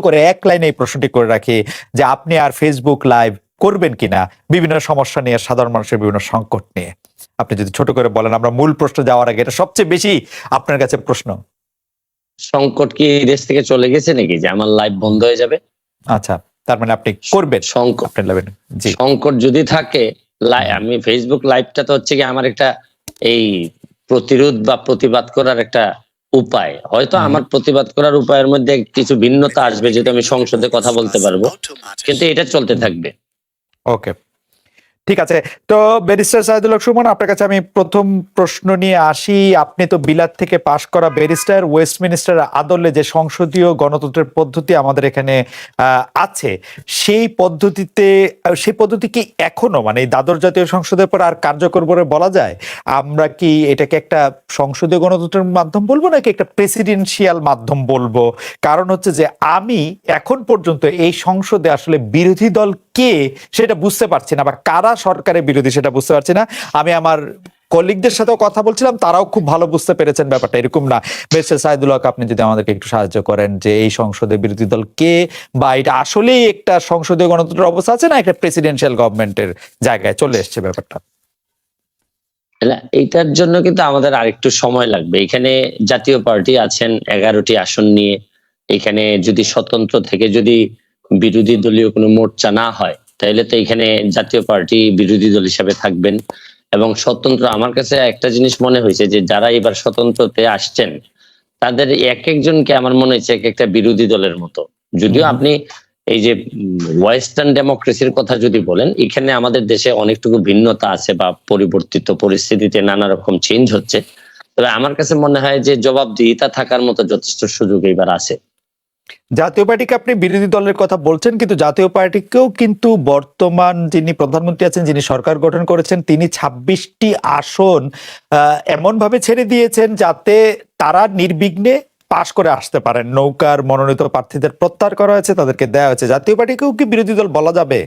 করে এক লাইনে এই প্রশ্নটি করে রাখি যে আপনি আর ফেসবুক লাইভ করবেন কিনা বিভিন্ন সমস্যা নিয়ে, সাধারণ মানুষের বিভিন্ন সংকট নিয়ে। আপনি যদি ছোট করে বলেন, আমরা মূল প্রশ্ন যাওয়ার আগে, এটা সবচেয়ে বেশি আপনার কাছে প্রশ্ন। সংকট কি দেশ থেকে চলে গেছে নাকি যে আমার লাইভ বন্ধ হয়ে যাবে? আচ্ছা, তার মানে আপনি করবেন সংকট? জি, সংকট যদি থাকে, আমি ফেসবুক লাইভটা তো হচ্ছে কি আমার একটা এই প্রতিরোধ বা প্রতিবাদ করার একটা উপায়। হয়তো আমার প্রতিবাদ করার উপায়ের মধ্যে কিছু ভিন্নতা আসবে, যেহেতু আমি সংসদে কথা বলতে পারবো, কিন্তু এটা চলতে থাকবে। ওকে, ঠিক আছে। তো ব্যারিস্টার সাইদুল হক সুমন, আপনার কাছে আমি প্রথম প্রশ্ন নিয়ে আসি। আপনি তো বিলাত থেকে পাশ করা ব্যারিস্টার। ওয়েস্টমিনিস্টার আদলে যে সংসদীয় গণতন্ত্রের পদ্ধতি আমাদের এখানে আছে, সেই পদ্ধতি কি এখনো মানে দ্বাদশ জাতীয় সংসদের পর আর কার্যকর বলে বলা যায়? আমরা কি এটাকে একটা সংসদীয় গণতন্ত্রের মাধ্যম বলবো নাকি একটা প্রেসিডেন্সিয়াল মাধ্যম বলবো? কারণ হচ্ছে যে আমি এখন পর্যন্ত এই সংসদে আসলে বিরোধী দল কে সেটা বুঝতে পারছি না, বা কারা সরকারের বিরোধী সেটা বুঝতে পারছি না। আমি আমার কলিগদের সাথেও কথা বলছিলাম, তারাও খুব ভালো বুঝতে পেরেছেন ব্যাপারটা এরকম না। ব্যারিস্টার সাইদুল হক, আপনি যদি আমাদেরকে একটু সাহায্য করেন যে এই সংসদে বিরোধী দল কে, বা এটা আসলেই একটা সংসদীয় গণতন্ত্রের অবস্থা আছে না একটা প্রেসিডেন্সিয়াল গভর্নমেন্টের জায়গায় চলে এসছে ব্যাপারটা? এইটার জন্য কিন্তু আমাদের আরেকটু সময় লাগবে। এখানে জাতীয় পার্টি আছেন 11টি আসন নিয়ে। এখানে যদি স্বতন্ত্র থেকে যদি বিরোধী দলীয় কোনো মোর্চা না হয়, তাহলে তো এখানে জাতীয় পার্টি বিরোধী দল হিসাবে থাকবেন। এবং স্বতন্ত্র, আমার কাছে একটা জিনিস মনে হয়েছে যে যারা এবার স্বতন্ত্রতে আসছেন, তাদের এক একজনকে আমার মনে হচ্ছে এক একটা বিরোধী দলের মতো। যদিও আপনি এই যে ওয়েস্টার্ন ডেমোক্রেসির কথা যদি বলেন, এখানে আমাদের দেশে অনেকটুকু ভিন্নতা আছে বা পরিবর্তিত পরিস্থিতিতে নানা রকম চেঞ্জ হচ্ছে। তবে আমার কাছে মনে হয় যে জবাবদিহিতা থাকার মতো যথেষ্ট সুযোগ এবার আছে। জাতীয় পার্টিকে আপনি বিরোধী দলের কথা বলছেন, কিন্তু জাতীয় পার্টিকেও কিন্তু বর্তমান যিনি প্রধানমন্ত্রী আছেন, যিনি সরকার গঠন করেছেন, তিনি 26টি আসন এমন ভাবে ছেড়ে দিয়েছেন যাতে তারা নির্বিঘ্নে পাশ করে আসতে পারেন। নৌকার মনোনীত প্রার্থীদের প্রত্যাহার করা হয়েছে, তাদেরকে দেওয়া হয়েছে। জাতীয় পার্টিকেও কি বিরোধী দল বলা যাবে?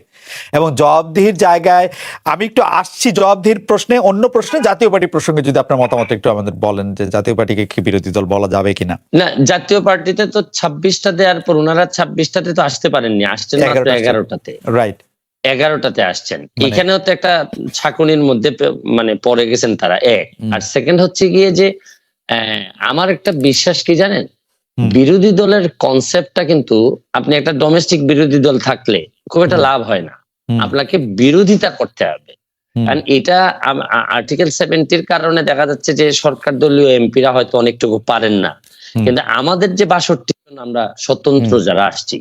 এবং জবাবদিহির জায়গায় আমি একটু আসছি, জবাবদিহির প্রশ্নে, অন্য প্রশ্নে জাতীয় পার্টি প্রসঙ্গে যদি আপনার মতামত একটু আমাদের বলেন যে জাতীয় পার্টিকে কি বিরোধী দল বলা যাবে কিনা। না, জাতীয় পার্টিতে তো 26টা দেওয়ার পর ওনারা 26টাতে তো আসতে পারেননি, আসছেন মাত্র 11টাতে। রাইট, 11টাতে আসছেন। এখানেও তো একটা ছাকুনির মধ্যে মানে পড়ে গেছেন তারা, এক। আর সেকেন্ড হচ্ছে গিয়ে যে আমার একটা বিশ্বাস কি জানেন, বিরোধী দলের কনসেপ্টটা কিন্তু, আপনি একটা ডোমেস্টিক বিরোধী দল থাকলে খুব একটা লাভ হয় না, আপনাকে বিরোধিতা করতে হবে। কারণ এটা আর্টিকেল 70-র কারণে দেখা যাচ্ছে যে সরকার দলীয় এমপিরা হয়তো অনেকটুকু পারেন না, কিন্তু আমাদের যে 62 জন আমরা স্বতন্ত্র যারা আসছি,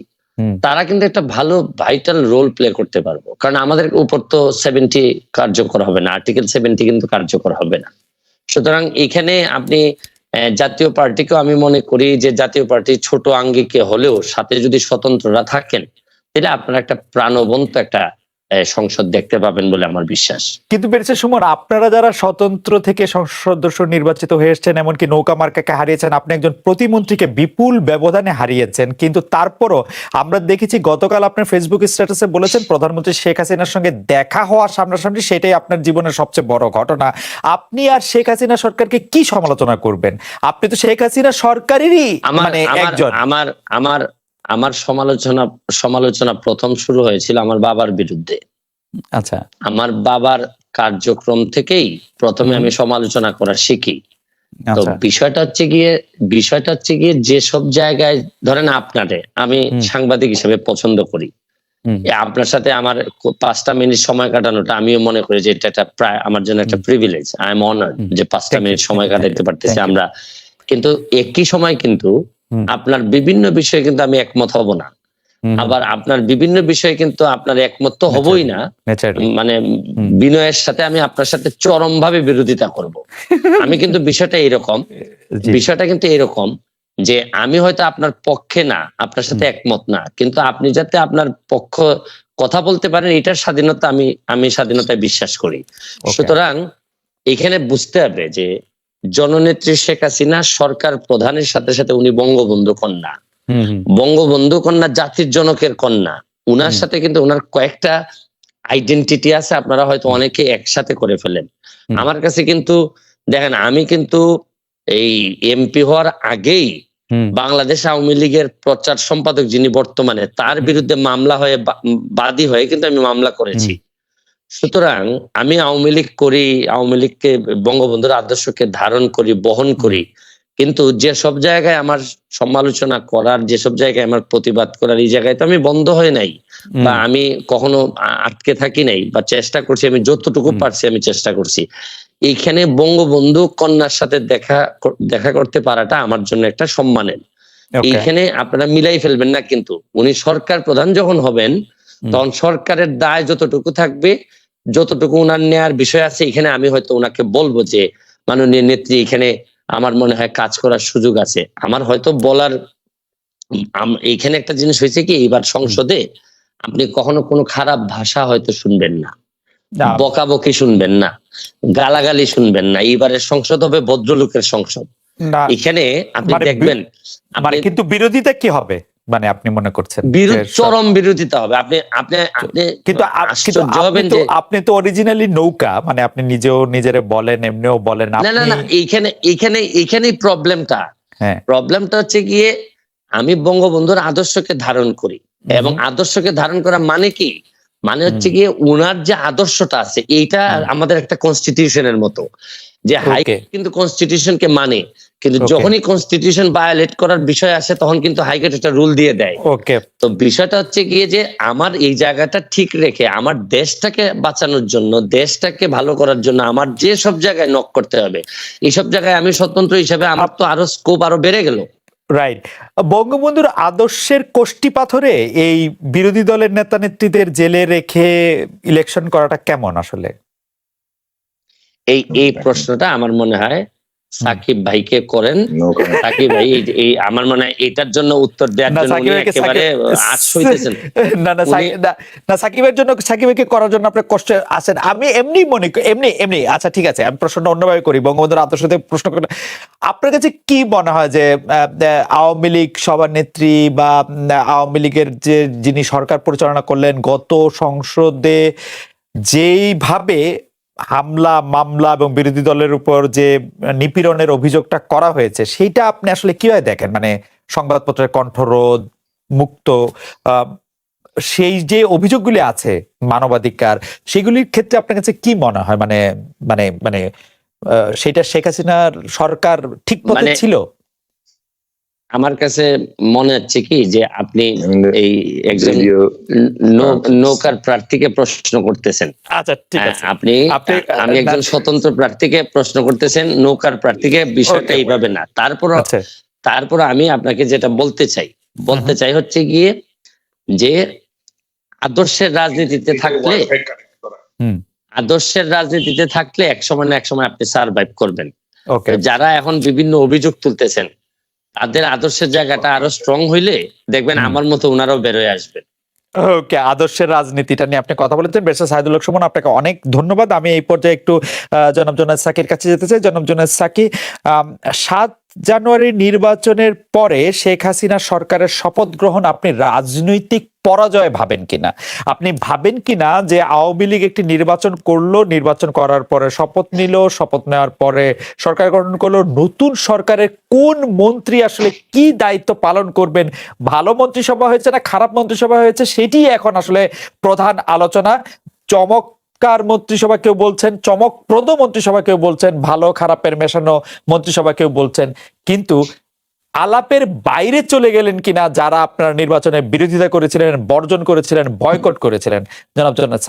তারা কিন্তু একটা ভালো ভাইটাল রোল প্লে করতে পারবো। কারণ আমাদের উপর তো 70 কার্যকর হবে না, আর্টিকেল 70 কিন্তু কার্যকর হবে না। সুতরাং এখানে আপনি জাতীয় পার্টিকেও আমি মনে করি যে জাতীয় পার্টি ছোট আঙ্গিকে হলেও সাথে যদি স্বতন্ত্ররা থাকেন, তাহলে আপনারা একটা প্রাণবন্ত একটা সংসদ দেখতে পাবেন বলে আমার বিশ্বাস। কিন্তু ব্যারিস্টার সুমন, আপনারা যারা স্বতন্ত্র থেকে সংসদ সদস্য নির্বাচিত হয়ে এসেছেন, এমনকি নৌকা মার্কাকে হারিয়েছেন, আপনি একজন প্রতিমন্ত্রীকে বিপুল ব্যবধানে হারিয়েছেন, কিন্তু তারপরও আমরা দেখেছি গতকাল আপনার ফেসবুক স্ট্যাটাসে বলেছেন প্রধানমন্ত্রী শেখ হাসিনার সঙ্গে দেখা হওয়া সামনাসামনি সেটাই আপনার জীবনের সবচেয়ে বড় ঘটনা। আপনি আর শেখ হাসিনা সরকারকে কি সমালোচনা করবেন? আপনি তো শেখ হাসিনা সরকারেরই মানে একজন। আমার সমালোচনা প্রথম শুরু হয়েছিল আমার বাবার বিরুদ্ধে। আচ্ছা, আমার বাবার কার্যক্রম থেকেই প্রথমে আমি সমালোচনা করা শিখি। তো বিষয়টা হচ্ছে গিয়ে যেসব জায়গায় ধরেন আপনারে আমি সাংবাদিক হিসেবে পছন্দ করি, আপনার সাথে আমার 5টা মিনিট সময় কাটানোটা আমিও মনে করি যে এটা প্রায় আমার জন্য একটা প্রিভিলেজ। আই এম অনার্ড যে 5টা মিনিট সময় কাটাতে পারতেছি আমরা। কিন্তু একই সময় কিন্তু আপনার বিভিন্ন বিষয়ে কিন্তু আমি একমত হব না, আবার আপনার বিভিন্ন বিষয়ে কিন্তু আপনার একমত তো হবই না, মানে বিনয়ের সাথে আমি আপনার সাথে চরম ভাবে বিরোধিতা করব। আমি কিন্তু বিষয়টা কিন্তু এরকম যে আমি হয়তো আপনার পক্ষে না, আপনার সাথে একমত না, কিন্তু আপনি যাতে আপনার পক্ষ কথা বলতে পারেন, এটার স্বাধীনতা আমি স্বাধীনতায় বিশ্বাস করি। সুতরাং এখানে বুঝতে হবে যে জননেত্রী শেখ হাসিনা সরকার প্রধানের সাথে সাথে উনি বঙ্গবন্ধু কন্যা, বঙ্গবন্ধু কন্যা জাতির জনকের কন্যা। উনার সাথে কিন্তু উনার কয়েকটা আইডেন্টিটি আছে, আপনারা হয়তো অনেকে একসাথে করে ফেলেন। আমার কাছে কিন্তু দেখেন, আমি কিন্তু এই এমপি হওয়ার আগেই বাংলাদেশ আওয়ামী লীগের প্রচার সম্পাদক যিনি বর্তমানে, তার বিরুদ্ধে মামলা হয়ে বাদী হয়ে কিন্তু আমি মামলা করেছি। সুতরাং আমি আওয়ামী লীগ করি, আওয়ামী লীগকে বঙ্গবন্ধুর আদর্শকে ধারণ করি, বহন করি, কিন্তু যেসব জায়গায় আমার সমালোচনা করার, যেসব জায়গায় আমার প্রতিবাদ করার, এই জায়গায় তো আমি বন্ধ হয়ে নাই, বা আমি কখনো আটকে থাকি নাই, বা চেষ্টা করছি, আমি যতটুকু পারছি আমি চেষ্টা করছি। এইখানে বঙ্গবন্ধু কন্যার সাথে দেখা করতে পারাটা আমার জন্য একটা সম্মানের। এইখানে আপনারা মিলাই ফেলবেন না, কিন্তু উনি সরকার প্রধান যখন হবেন তখন সরকারের দায় যতটুকু থাকবে, যতটুকু উনার নেয়ার বিষয় আছে, এখানে আমি হয়তো উনাকে বলবো যে মাননীয় নেত্রী, এখানে আমার মনে হয় কাজ করার সুযোগ আছে। আমার হয়তো বলার এইখানে একটা জিনিস হয়েছে কি, এবার সংসদে আপনি কখনো কোনো খারাপ ভাষা হয়তো শুনবেন না, বকাবকি শুনবেন না, গালাগালি শুনবেন না। এইবারের সংসদ হবে ভদ্রলোকের সংসদ। এখানে আপনি দেখবেন, কিন্তু বিরোধিতা কি হবে, মানে আপনি মনে করছেন চরম বিরোধিতা হবে। আপনি কিন্তু আপনি তো অরিজিনালি নৌকা, মানে আপনি নিজেও নিজেরে বলেন, এমনিও বলেন। না না না, এইখানেই প্রবলেমটা হচ্ছে গিয়ে, আমি বঙ্গবন্ধুর আদর্শকে ধারণ করি, এবং আদর্শকে ধারণ করা মানে কি, মানে হচ্ছে গিয়ে উনার যে আদর্শটা আছে, এইটা আমাদের একটা কনস্টিটিউশনের মতো, যে হাই কিন্তু কনস্টিটিউশনকে মানে, কিন্তু যখনই কনস্টিটিউশন ভায়োলেট করার বিষয় আসে তখন কিন্তু হাইকোর্ট একটা রুল দিয়ে দেয়। তো বিষয়টা হচ্ছে গিয়ে যে আমার এই জায়গাটা ঠিক রেখে আমার দেশটাকে বাঁচানোর জন্য, দেশটাকে ভালো করার জন্য আমার যে সব জায়গায় নক করতে হবে, এইসব জায়গায় আমি স্বতন্ত্র হিসেবে আমার তো আরো স্কোপ আরো বেড়ে গেল। রাইট। বঙ্গবন্ধুর আদর্শের কোষ্টি পাথরে এই বিরোধী দলের নেতা নেত্রীদের জেলে রেখে ইলেকশন করাটা কেমন আসলে? এই প্রশ্নটা আমার মনে হয় সাকিব ভাইকে করেন। সাকিব ভাই এই আমার মনে হয় এটার জন্য উত্তর দেওয়ার জন্য উনি একেবারে আশ হইতেছেন। না সাকিবের জন্য, সাকিবকে করার জন্য আপনি কষ্ট আছেন। আমি এমনি মনে করি, এমনি আচ্ছা ঠিক আছে, আমি প্রশ্নটা অন্যভাবে করি। বঙ্গবন্ধুর আদর্শতে প্রশ্ন করি, আপনার কাছে কি মনে হয় যে আওয়ামী লীগ সভানেত্রী বা আওয়ামী লীগের যে যিনি সরকার পরিচালনা করলেন, গত সংসদে যেইভাবে হামলা, মামলা এবং বিরোধী দলের উপর যে নিপীড়নের অভিযোগটা করা হয়েছে, সেইটা আপনি আসলে কিভাবে দেখেন? মানে সংবাদপত্রের কণ্ঠরোধ মুক্ত, সেই যে অভিযোগগুলি আছে মানবাধিকার, সেগুলির ক্ষেত্রে আপনার কাছে কি মনে হয়? মানে মানে মানে সেটা শেখ হাসিনার সরকার ঠিক পথে ছিল? আমার কাছে মনে হচ্ছে কি যে আপনি এই একজন নৌকার প্রার্থীকে প্রশ্ন করতেছেন। আচ্ছা ঠিক আছে, আমি একজন স্বতন্ত্র প্রার্থীকে প্রশ্ন করতেছেন, নৌকার প্রার্থীকে। বিষয়টা এইভাবে না। তারপর আমি আপনাকে যেটা বলতে চাই হচ্ছে গিয়ে যে আদর্শের রাজনীতিতে থাকলে এক সময় না এক সময় আপনি সারভাইভ করবেন। যারা এখন বিভিন্ন অভিযোগ তুলতেছেন তাদের আদর্শের জায়গাটা আরো স্ট্রং হইলে দেখবেন আমার মতো ওনারাও বেরোয় আসবেন। ওকে, আদর্শের রাজনীতিটা নিয়ে আপনি কথা বলেছেন। ব্যারিস্টার সাইদুল হক সুমন, আপনাকে অনেক ধন্যবাদ। আমি এই পর্যায়ে একটু জনাব জুনায়েদ সাকির কাছে যেতে চাই। জনাব জুনায়েদ সাকি, 7 জানুয়ারি নির্বাচনের পরে শেখ হাসিনা সরকারের শপথ গ্রহণ আপনি রাজনৈতিক পরাজয় ভাবেন কিনা? আপনি ভাবেন কিনা যে আওয়ামী লীগ একটি নির্বাচন করলো, নির্বাচন করার পরে শপথ নিল, শপথ নেওয়ার পরে সরকার গঠন করলো, নতুন সরকারের কোন মন্ত্রী আসলে কি দায়িত্ব পালন করবেন, ভালো মন্ত্রিসভা হয়েছে না খারাপ মন্ত্রিসভা হয়েছে, সেটি এখন আসলে প্রধান আলোচনা। চমৎকার মন্ত্রিসভা কেউ বলছেন, চমকপ্রদ মন্ত্রিসভা কেউ বলছেন, ভালো খারাপের মেশানো মন্ত্রিসভা কেউ বলছেন। কিন্তু আলাপের বাইরে চলে গেলেন কিনা যারা আপনার নির্বাচনে বিরোধিতা করেছিলেন, বর্জন করেছিলেন, বয়কট করেছিলেন? জনাব জুনায়েদ